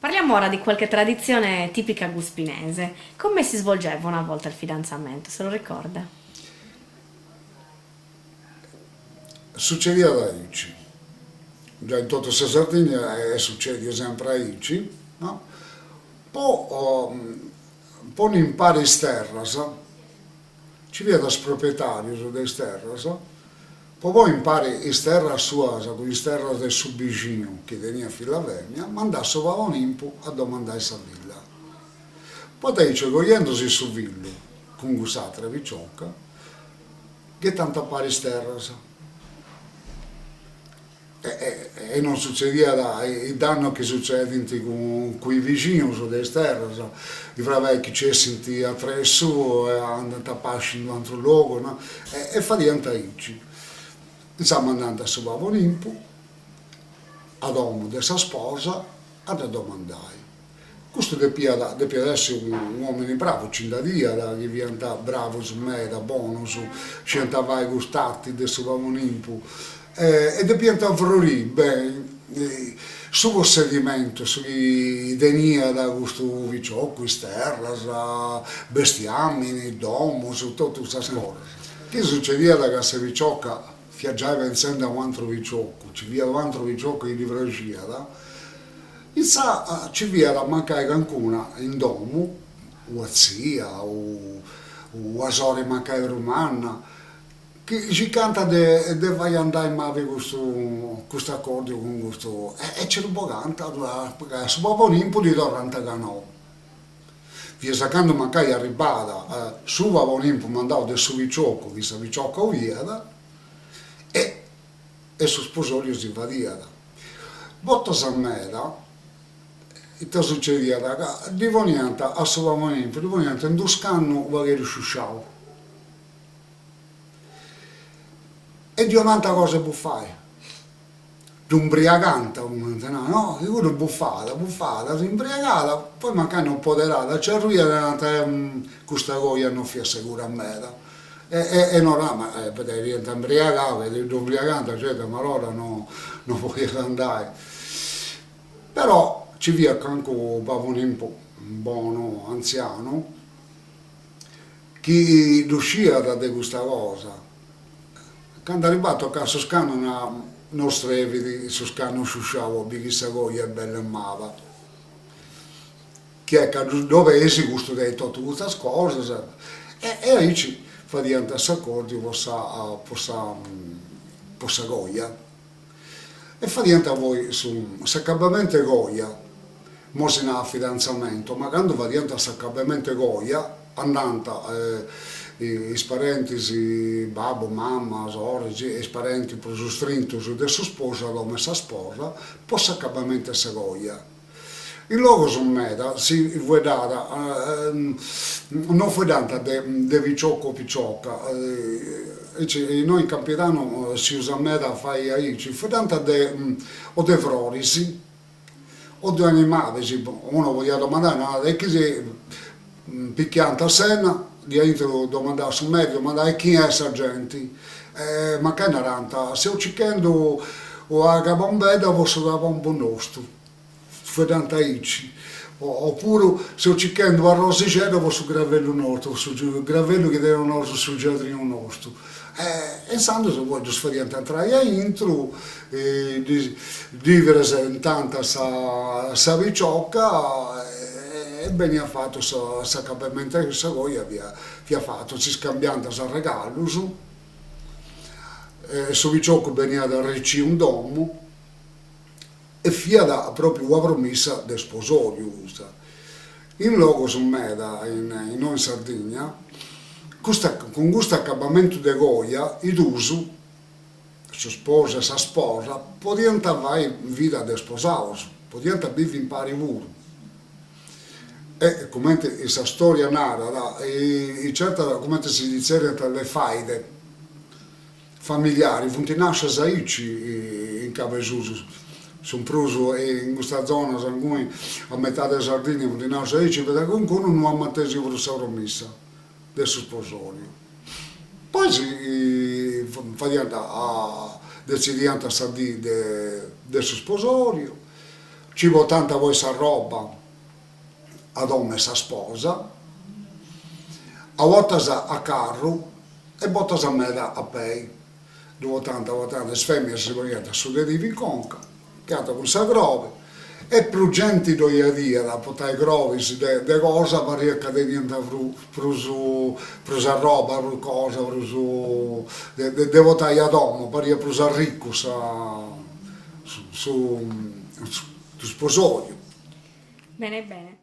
Parliamo ora di qualche tradizione tipica guspinese. Come si svolgeva una volta il fidanzamento, se lo ricorda? Succedeva da Ici, già in tutta la Sardegna succede sempre a Ici, no? Poi in pari terras, ci vede proprietari delle terras, poi impari in terra sua, con le terras del subvicino che veniva a Filavemia, mandasse a un impo a domandare a villa. Poi da dice, gogliendosi su villo, con gusatra vicioca, che tanta pari terras. E non succedeva il danno che succede con i vicini su delle terre, i vecchi ci senti attraverso e andano a pasci in un altro luogo, no? E fa diventare Ici. Stiamo andando a subire un impo, ad uomo della sua sposa, ad domandare. Questo deve essere un uomo bravo, cindadia, che diventa bravo su me, da buono, su scientava i gustati, adesso va un impo. E deve florire bene, su possedimento, su denia da questo vicocco, terra, bestiamini, domo, su tutte queste cose. Che succedeva da questa vicocca? Viaggiava pensando a un altro vicocco, ci via un altro vicocco in livragia, e sa, ci via da mancare qualcuna in domo, o zia, o a sorella mancare romana, che ci canta de vai andare in mare questo accordo con questo, e c'è un po' canta, su Papa Olimpo di Torranta Canò. Via sacando mancare arrivata, su Papa Olimpo mandavo del suo vicocco, vista vicocco via, e su sposolio si vadia. Botta Sammeda, e ti succedeva che di voniente a suo Papa Olimpo, di voniente in Toscano va che risciusciavo. E Dio tanta cosa può fare. D'umbriaganta, no? Io quello buffata, si imbriagata, poi magari non poterà, c'è lui questa cosa non fi assicura a me. E non ha, ma perché diventa imbriagato, vedi l'umbriaganta, cioè, ma allora non voglio andare. Però ci via anche un pavonimpo buono, anziano, che riusciva da questa cosa. Quando è arrivato a casa Scano, non strevi, su Scano sciusciavo, di chissà cosa è bella e mava. Che è dove esi gusto di tutte queste cose. E lì ci fa diventare accordi, possa goia. E fa diventare voi su saccabamente goia, mo si ha fidanzamento, ma quando va diventare saccabamente goia, andando i parenti, babbo, mamma, sorelle, i parenti per il strinto su del suo sposo, come sa sposa, possa accabamente segoia. Il luogo su meta si vuoi dare, non fu data de vicocco picciocca, noi in Campitano si usa meta a fare aici, fu data o de frorisi, o de animali, uno voglia domandare, no, e che si picchiante a sena, di entro domandare su me, domandare chi è sergenti, ma che naranta, se ho cicchendo o a Gabombeda posso dare un buon nostro, fedante aici, oppure se ho cicchendo a Rosicero posso gravello nostro, su gravello che devono nostro sul giardino nostro. E sanno se voglio sferiente entrare a intro, vivere in tanta sa vicocca, e bene ha fatto sa capimento che sa goia vi ha fatto, si scambiando sa regalo su, su vicocco veniva da ricci un domo, e fia da proprio una promessa del sposorio. In luogo su Meda, in noi in Sardegna, con questo accabamento di goia, il uso, sua sposa e sa sposa, può diventare in vita del sposato, può diventare vivere in pari muro. E come questa storia narra, e certo come si dice tra le faide familiari, funtinasce saici in Cavesuso. Sono preso in questa zona, a metà della Sardegna, funtinasce saici, perché qualcuno non ha manteso per questa promessa del suo sposorio. Poi si fa diventare a decidere a del suo sposorio. ci vuole tanta voi sa roba ad uomo e sa sposa, a volte a carro e volte a meda a pei. Due tanta, sfemmia si vogliate su di viconca, chiata con sa grove, e più gente doia dire, da poter grovi, de cosa, per che niente prusa roba, pru cosa, prusu, de votare ad uomo, per prusa ricco su sposoio. Bene, bene.